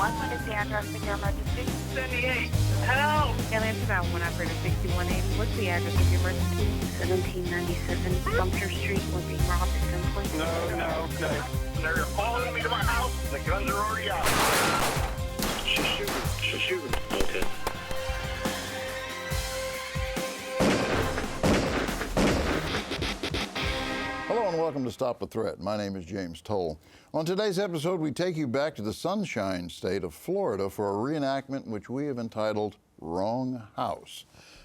What is the address of your emergency? 78. Help! Alien to 911 operator 618. What's the address of your emergency? 1797 Sumter Street. We're being robbed at gunpoint. No. They're following me to my house. The guns are already out. She's shooting. Okay. Hello and welcome to Stop the Threat. My name is James Towle. On today's episode, we take you back to the Sunshine State of Florida for a reenactment which we have entitled Wrong House.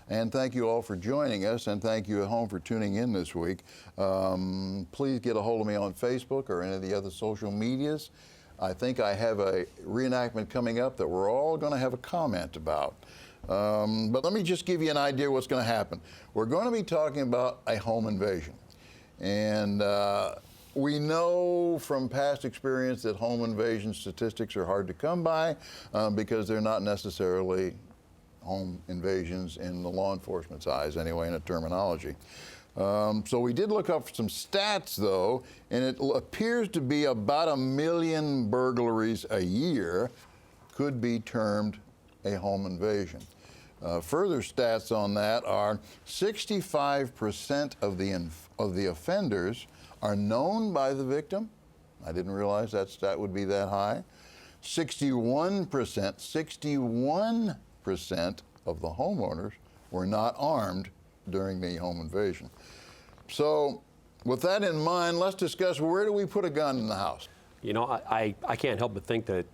And thank you all for joining us, and thank you at home for tuning in this week. Please get a hold of me on Facebook or any of the other social medias. I think I have a reenactment coming up that we're all going to have a comment about. But let me just give you an idea what's going to happen. We're going to be talking about a home invasion. And we know from past experience that home invasion statistics are hard to come by because they're not necessarily home invasions in the law enforcement's eyes, anyway, in a terminology. So we did look up some stats, though, and it appears to be about 1 million burglaries a year could be termed a home invasion. Further stats on that are 65% of the offenders are known by the victim. I didn't realize that stat would be that high. 61% of the homeowners were not armed during the home invasion. So with that in mind, let's discuss, where do we put a gun in the house? You know, I can't help but think that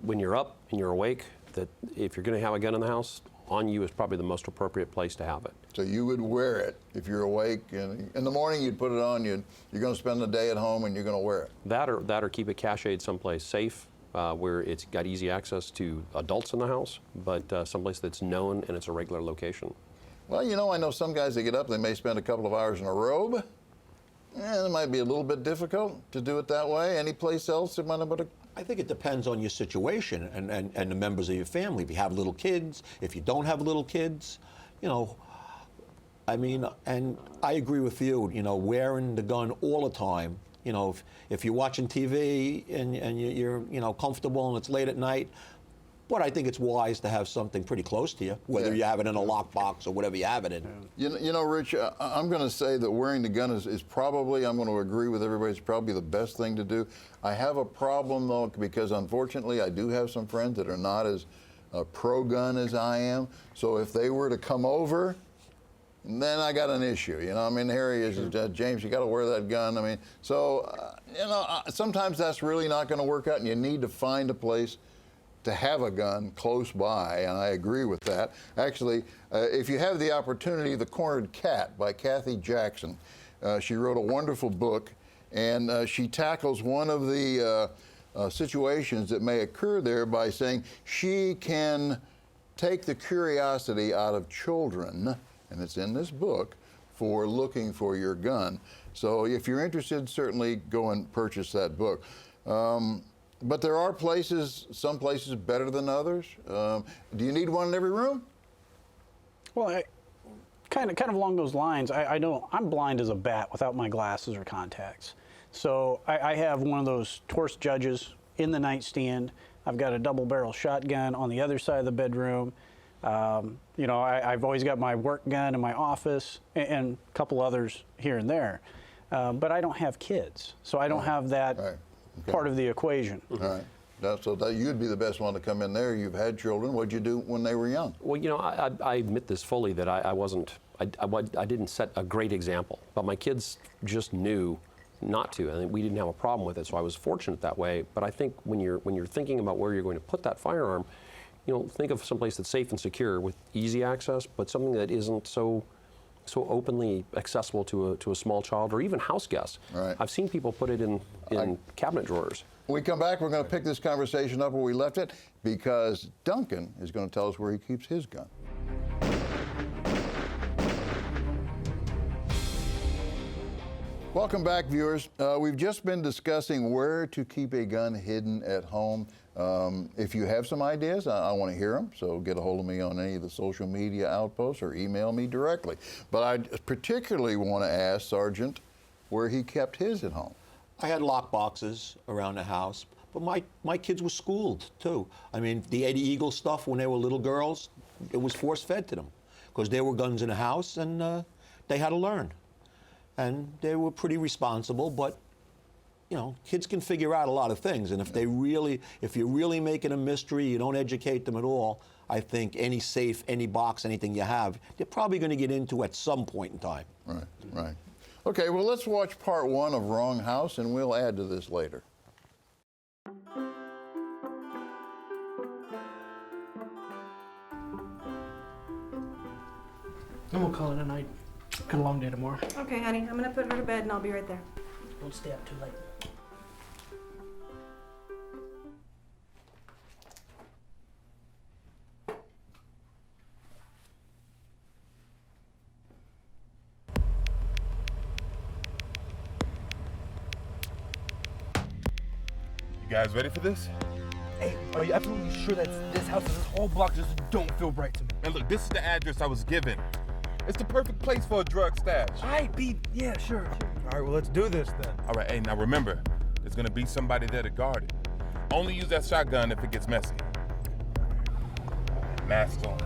when you're up and you're awake, that if you're going to have a gun in the house, on you is probably the most appropriate place to have it. So you would wear it if you're awake, and in the morning you'd put it on, you're going to spend the day at home and you're going to wear it. That or keep it cached someplace safe where it's got easy access to adults in the house, but someplace that's known and it's a regular location. Well, you know, I know some guys that get up, they may spend a couple of hours in a robe. It might be a little bit difficult to do it that way. Any place else it might have been I think it depends on your situation and the members of your family. If you have little kids, if you don't have little kids, you know, I mean, and I agree with you, you know, wearing the gun all the time. You know, if you're watching TV and you're, you know, comfortable and it's late at night, but I think it's wise to have something pretty close to you, whether you have it in a lockbox or whatever you have it in. You know, Rich, I'm going to say that wearing the gun is probably, I'm going to agree with everybody, it's probably the best thing to do. I have a problem, though, because unfortunately I do have some friends that are not as pro-gun as I am. So if they were to come over, then I got an issue. You know, I mean, here he is, James, you got to wear that gun. I mean, so, you know, sometimes that's really not going to work out, and you need to find a place to have a gun close by, and I agree with that. Actually, if you have the opportunity, The Cornered Cat by Kathy Jackson. She wrote a wonderful book, and she tackles one of the situations that may occur there by saying she can take the curiosity out of children, and it's in this book, for looking for your gun. So if you're interested, certainly go and purchase that book. But there are places, some places better than others. Do you need one in every room? Well, kind of along those lines, I know I'm blind as a bat without my glasses or contacts. So I have one of those Torch judges in the nightstand. I've got a double-barrel shotgun on the other side of the bedroom. You know, I've always got my work gun in my office and a couple others here and there. But I don't have kids, so I don't have that part of the equation. All right. So you'd be the best one to come in there. You've had children. What'd you do when they were young? Well, you know, I admit this fully that I didn't set a great example, but my kids just knew not to, and we didn't have a problem with it, so I was fortunate that way. But I think when you're thinking about where you're going to put that firearm, you know, think of someplace that's safe and secure with easy access, but something that isn't so openly accessible to a small child or even house guests. Right. I've seen people put it in cabinet drawers. When we come back, we're going to pick this conversation up where we left it, because Duncan is going to tell us where he keeps his gun. Welcome back, viewers. We've just been discussing where to keep a gun hidden at home. If you have some ideas, I want to hear them, so get a hold of me on any of the social media outposts or email me directly. But I particularly want to ask Sergeant where he kept his at home. I had lock boxes around the house, But my kids were schooled too. I mean, the Eddie Eagle stuff when they were little girls, it was force-fed to them because there were guns in the house and they had to learn. And they were pretty responsible, but you know, kids can figure out a lot of things. And if you're really making a mystery, you don't educate them at all, I think any safe, any box, anything you have, they're probably going to get into at some point in time. Right, right. Okay, well, let's watch part 1 of Wrong House, and we'll add to this later. And we'll call it a night. Got a long day tomorrow. Okay, honey, I'm gonna put her to bed and I'll be right there. Don't stay up too late. You guys ready for this? Hey, are you absolutely sure that this house and this whole block just don't feel right to me? And look, this is the address I was given. It's the perfect place for a drug stash. All right, B, yeah, sure. All right, well, let's do this then. All right, hey, now remember, there's gonna be somebody there to guard it. Only use that shotgun if it gets messy. Mask on.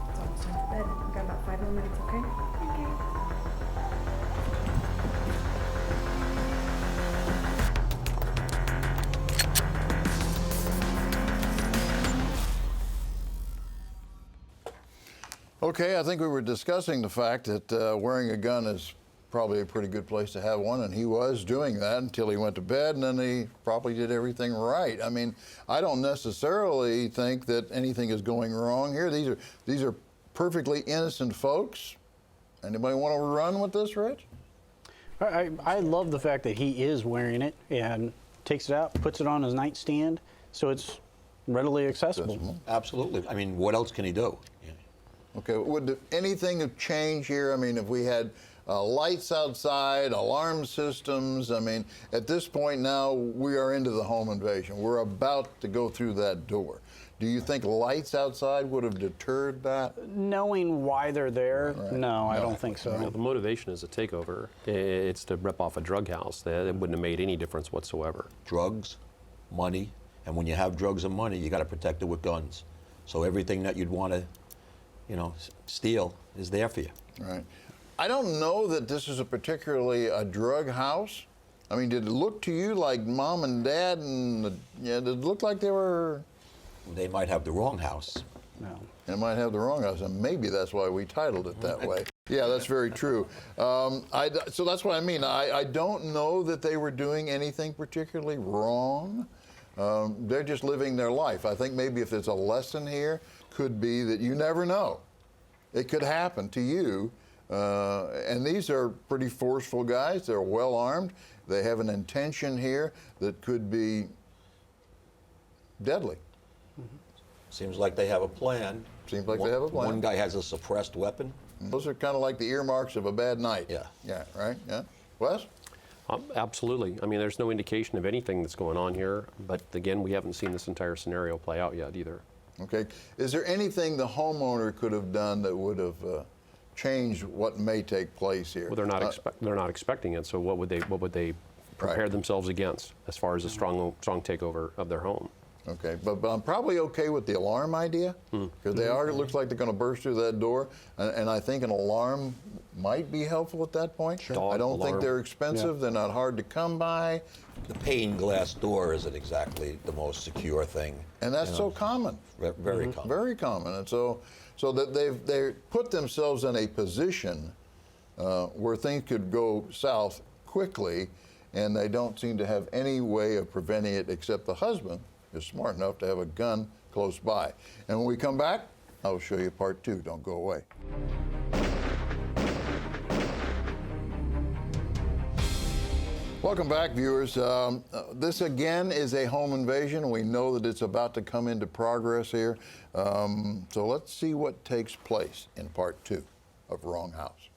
It's almost time for bed. I've got about 5 more minutes, okay? Okay. Okay, I think we were discussing the fact that wearing a gun is probably a pretty good place to have one, and he was doing that until he went to bed, and then he probably did everything right. I mean, I don't necessarily think that anything is going wrong here. These are perfectly innocent folks. Anybody want to run with this, Rich? I love the fact that he is wearing it and takes it out, puts it on his nightstand, so it's readily accessible. Absolutely. I mean, what else can he do? Yeah. Okay, would anything have changed here? I mean, if we had lights outside, alarm systems, I mean, at this point now, we are into the home invasion. We're about to go through that door. Do you think lights outside would have deterred that? Knowing why they're there, no, I don't think so. You know, the motivation is a takeover. It's to rip off a drug house. That wouldn't have made any difference whatsoever. Drugs, money, and when you have drugs and money, you got to protect it with guns. So everything that you'd want to, you know, steal is there for you. Right. I don't know that this is particularly a drug house. I mean, did it look to you like mom and dad did it look like they were? They might have the wrong house. No. It might have the wrong house, and maybe that's why we titled it that way. Yeah, that's very true. So that's what I mean. I don't know that they were doing anything particularly wrong. They're just living their life. I think maybe if there's a lesson here, could be that you never know. It could happen to you. And these are pretty forceful guys. They're well armed. They have an intention here that could be deadly. Seems like they have a plan. Seems like they have a plan. One guy has a suppressed weapon. Those are kind of like the earmarks of a bad night. Yeah. Yeah, right? Yeah. Wes? Absolutely. I mean, there's no indication of anything that's going on here. But again, we haven't seen this entire scenario play out yet either. Okay. Is there anything the homeowner could have done that would have changed what may take place here? Well, they're not expecting it. So what would they prepare themselves against as far as a strong takeover of their home? Okay, but I'm probably okay with the alarm idea, because it looks like they're going to burst through that door, and I think an alarm might be helpful at that point. Sure. I don't think Alarm. they're expensive, they're not hard to come by, The pane glass door isn't exactly the most secure thing. and that's so common. Very common. Very common, and so that they put themselves in a position where things could go south quickly, and they don't seem to have any way of preventing it except the husband is smart enough to have a gun close by. And when we come back, I'll show you part 2. Don't go away. Welcome back, viewers. This again is a home invasion. We know that it's about to come into progress here. So let's see what takes place in part 2 of Wrong House.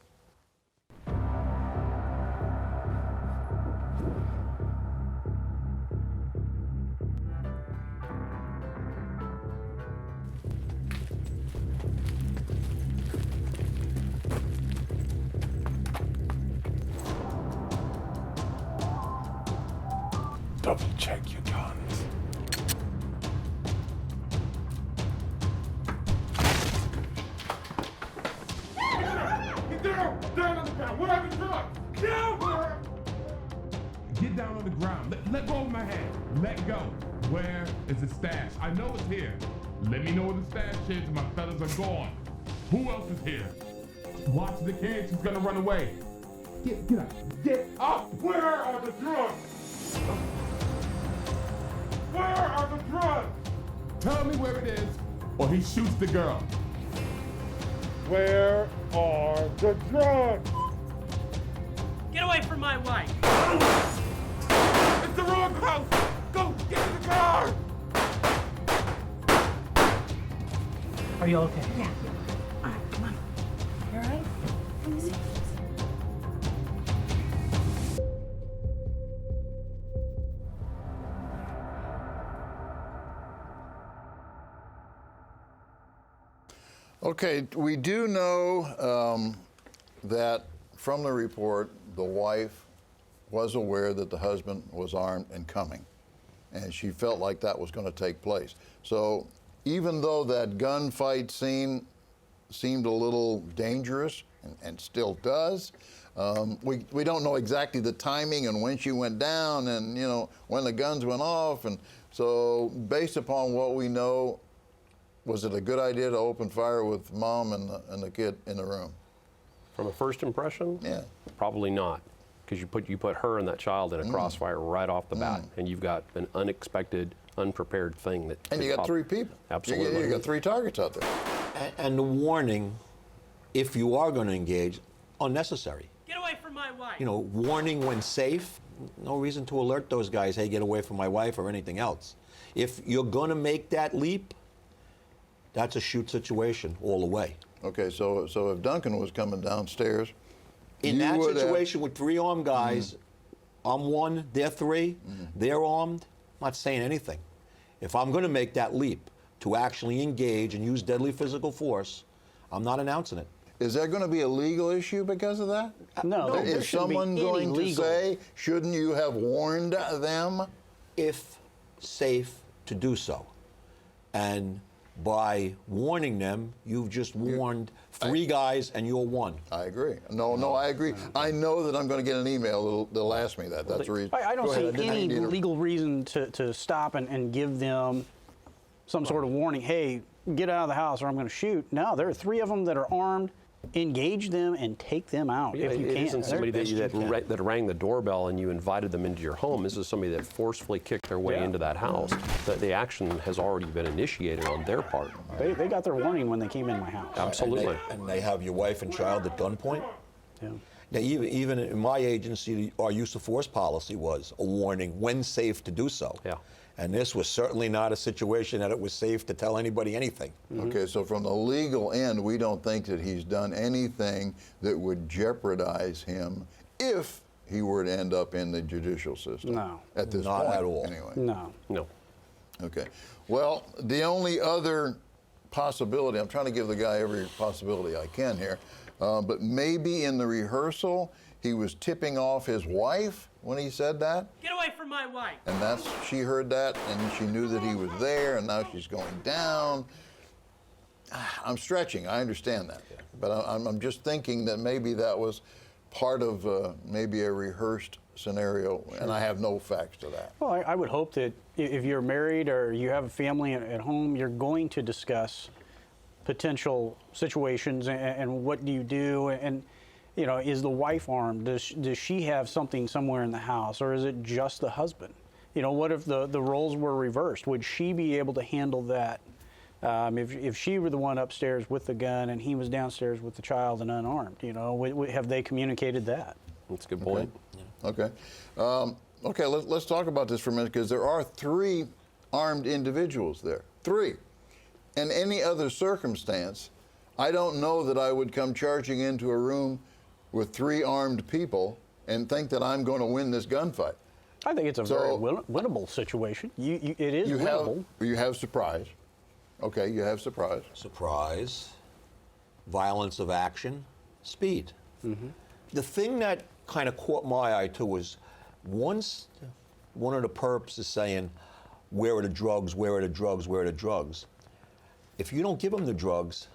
Double check your guns. Get down! Down on the ground! Where are the drugs? Down! Get down on the ground. Let go of my hand. Let go. Where is the stash? I know it's here. Let me know where the stash is and my fellas are gone. Who else is here? Watch the kid. She's gonna run away. Get up. Get up! Where are the drugs? Where are the drugs? Tell me where it is, or he shoots the girl. Where are the drugs? Get away from my wife! It's the wrong house! Go get in the car! Are you okay? Yeah. All right, come on. You all right? Let me see. Okay, we do know that from the report, the wife was aware that the husband was armed and coming, and she felt like that was going to take place. So even though that gunfight scene seemed a little dangerous, and still does, we don't know exactly the timing and when she went down and, you know, when the guns went off. And so based upon what we know, was it a good idea to open fire with mom and the kid in the room? From a first impression? Yeah. Probably not, because you put her and that child in a crossfire right off the bat, and you've got an unexpected, unprepared thing that. And you got 3 people. Absolutely. You got 3 targets out there. And the warning, if you are going to engage, unnecessary. Get away from my wife! You know, warning when safe, no reason to alert those guys, hey, get away from my wife or anything else. If you're going to make that leap, that's a shoot situation all the way. Okay, so if Duncan was coming downstairs, in that situation with 3 armed guys, I'm 1, they're 3, they're armed, I'm not saying anything. If I'm going to make that leap to actually engage and use deadly physical force, I'm not announcing it. Is there going to be a legal issue because of that? No, there Is shouldn't be someone any going to legal. say, shouldn't you have warned them? If safe to do so. And by warning them, you've just warned 3 guys and you're 1. I agree. No, I agree. I know that I'm going to get an email that'll ask me that. That's the reason. I don't Go ahead. see I any didn't need to- legal reason to stop and give them some sort of warning. Hey, get out of the house or I'm going to shoot. No, there are 3 of them that are armed. Engage them and take them out if you It can. isn't somebody that rang the doorbell and you invited them into your home. This is somebody that forcefully kicked their way into that house. The action has already been initiated on their part. They got their warning when they came in my house. Absolutely. And they have your wife and child at gunpoint? Yeah. Now, even in my agency, our use of force policy was a warning when safe to do so. Yeah. And this was certainly not a situation that it was safe to tell anybody anything. Okay, so from the legal end, we don't think that he's done anything that would jeopardize him if he were to end up in the judicial system. No. At this Not point, at all. anyway. No. Okay. Well, the only other possibility, I'm trying to give the guy every possibility I can here, but maybe in the rehearsal, he was tipping off his wife when he said that. Get away from my wife! And she heard that, and she knew that he was there, and now she's going down. I'm stretching, I understand that. But I'm just thinking that maybe that was part of maybe a rehearsed scenario, and I have no facts to that. Well, I would hope that if you're married or you have a family at home, you're going to discuss potential situations and what do you do, and you know, is the wife armed? Does she have something somewhere in the house, or is it just the husband? You know, what if the roles were reversed? Would she be able to handle that if she were the one upstairs with the gun and he was downstairs with the child and unarmed? You know, have they communicated that? That's a good point. Okay. Okay, let's talk about this for a minute, because there are 3 armed individuals there. 3. In any other circumstance, I don't know that I would come charging into a room with 3 armed people and think that I'm going to win this gunfight. I think it's a very winnable situation. It is winnable. You have surprise. Okay, you have surprise. Surprise, violence of action, speed. The thing that kind of caught my eye too was once one of the perps is saying, where are the drugs, where are the drugs, where are the drugs? If you don't give them the drugs,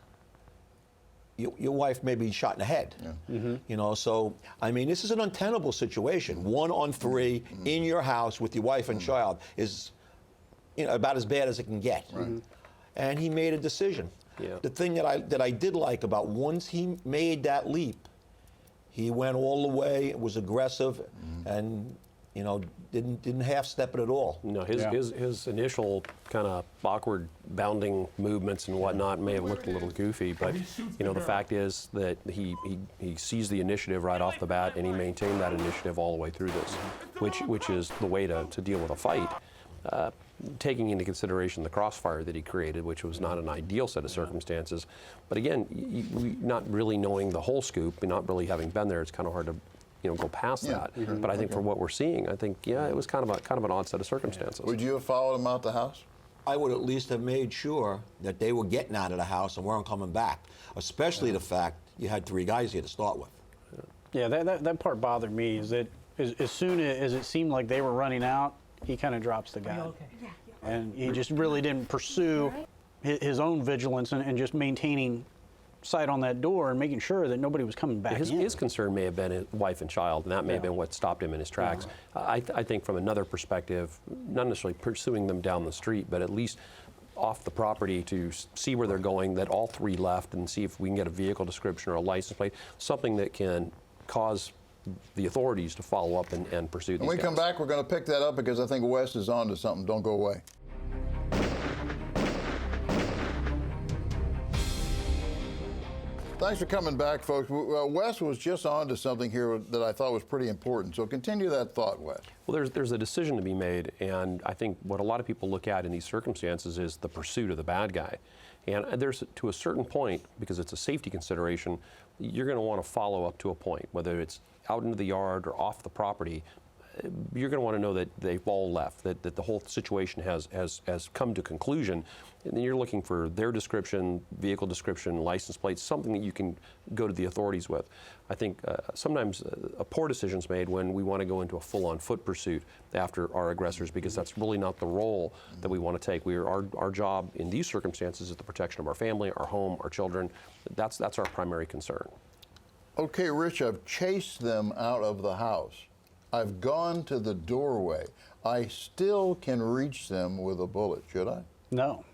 your wife may be shot in the head. Yeah. You know, so, I mean, this is an untenable situation. 1 on 3 in your house with your wife and child is, you know, about as bad as it can get. And he made a decision. Yeah. The thing that I did like about once he made that leap, he went all the way, was aggressive, and, you know, didn't half step it at all. No, his initial kind of awkward bounding movements and whatnot may have looked a little goofy, but you know the fact is that he seized the initiative right off the bat, and he maintained that initiative all the way through this, which is the way to deal with a fight. Taking into consideration the crossfire that he created, which was not an ideal set of circumstances, but again, not really knowing the whole scoop, and not really having been there, it's kind of hard to go past that. But I think for what we're seeing, I think it was kind of an odd set of circumstances. Would you have followed him out the house? I would at least have made sure that they were getting out of the house and weren't coming back, especially the fact you had 3 guys here to start with. Yeah, that part bothered me, is that as soon as it seemed like they were running out, he kind of drops the gun. Okay. And he just really didn't pursue his own vigilance and just maintaining sight on that door and making sure that nobody was coming back in. His concern may have been his wife and child, and that may have been what stopped him in his tracks. I think from another perspective, not necessarily pursuing them down the street, but at least off the property to see where they're going, that all 3 left, and see if we can get a vehicle description or a license plate, something that can cause the authorities to follow up and pursue these When we guys. come back, we're going to pick that up, because I think Wes is on to something. Don't go away. Thanks for coming back, folks. Wes was just on to something here that I thought was pretty important. So continue that thought, Wes. Well, there's a decision to be made, and I think what a lot of people look at in these circumstances is the pursuit of the bad guy. And there's, to a certain point, because it's a safety consideration, you're going to want to follow up to a point, whether it's out into the yard or off the property. You're going to want to know that they've all left, that the whole situation has come to conclusion. And then you're looking for their description, vehicle description, license plates, something that you can go to the authorities with. I think sometimes a poor decision is made when we want to go into a full-on foot pursuit after our aggressors, because that's really not the role that we want to take. Our job in these circumstances is the protection of our family, our home, our children. That's our primary concern. Okay, Rich, I've chased them out of the house. I've gone to the doorway. I still can reach them with a bullet, should I? No.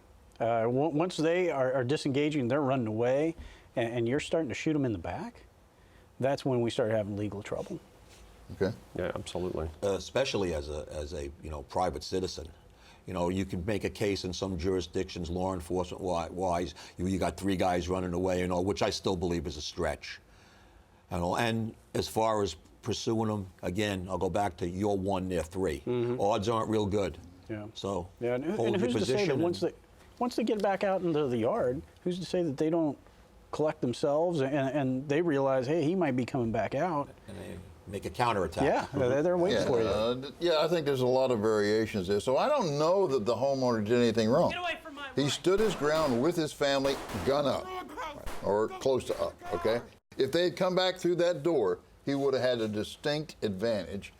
Once they are disengaging, they're running away, and you're starting to shoot them in the back, that's when we start having legal trouble. Okay. Yeah, absolutely. Especially as a private citizen. You know, you can make a case in some jurisdictions, law enforcement wise, you got 3 guys running away, which I still believe is a stretch. And as far as pursuing them, again, I'll go back to you're 1, they're 3. Odds aren't real good. Yeah. So and hold your who's to say position. that once they get back out into the yard, who's to say that they don't collect themselves and they realize, hey, he might be coming back out. And they make a counterattack. Yeah, they're waiting for you. Yeah, I think there's a lot of variations there. So I don't know that the homeowner did anything wrong. Get away from my He wife. stood his ground with his family, gun up, or close to up, okay? If they had come back through that door, he would have had a distinct advantage,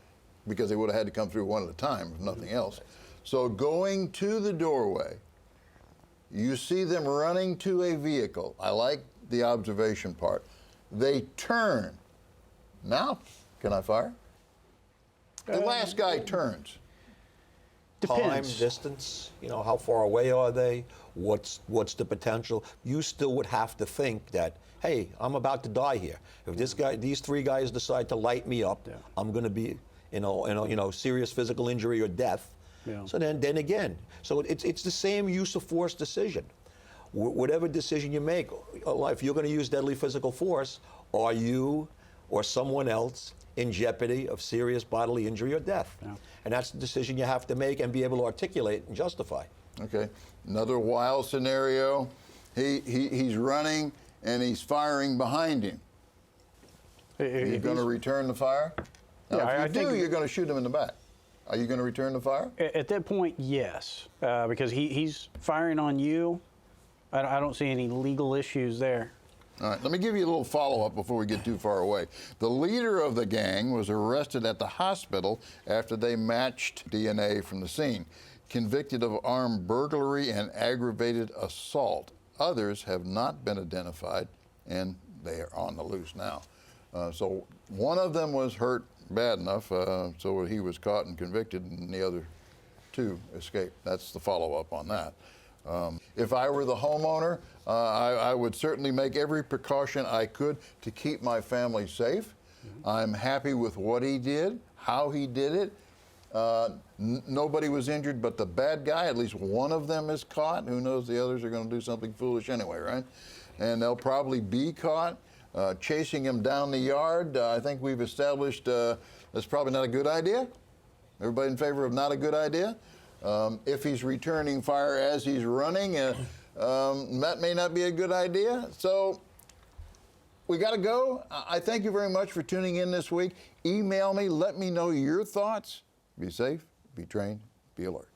because they would have had to come through one at a time, if nothing else. So going to the doorway, you see them running to a vehicle. I like the observation part. They turn. Now, can I fire? The last guy turns. Time, Depends. distance, how far away are they? What's the potential? You still would have to think that, hey, I'm about to die here. If these 3 guys decide to light me up, I'm going to be, serious physical injury or death. Yeah. So then again, so it's the same use of force decision. Whatever decision you make, if you're going to use deadly physical force, are you or someone else in jeopardy of serious bodily injury or death. Yeah. And that's the decision you have to make and be able to articulate and justify. Okay. Another wild scenario. He's running and he's firing behind him. Are you going to return the fire? Now, Yeah, if you do, you're going to shoot him in the back. Are you going to return the fire? At that point, yes, because he's firing on you. I don't see any legal issues there. All right, let me give you a little follow-up before we get too far away. The leader of the gang was arrested at the hospital after they matched DNA from the scene, convicted of armed burglary and aggravated assault. Others have not been identified, and they are on the loose now. So one of them was hurt bad enough, so he was caught and convicted, and the other two escaped. That's the follow-up on that. If I were the homeowner, I would certainly make every precaution I could to keep my family safe. I'm happy with what he did, how he did it. Nobody was injured but the bad guy. At least one of them is caught. Who knows, the others are going to do something foolish anyway, right? And they'll probably be caught. Chasing him down the yard, I think we've established that's probably not a good idea. Everybody in favor of not a good idea? If he's returning fire as he's running, that may not be a good idea. So we got to go. I thank you very much for tuning in this week. Email me. Let me know your thoughts. Be safe, be trained, be alert.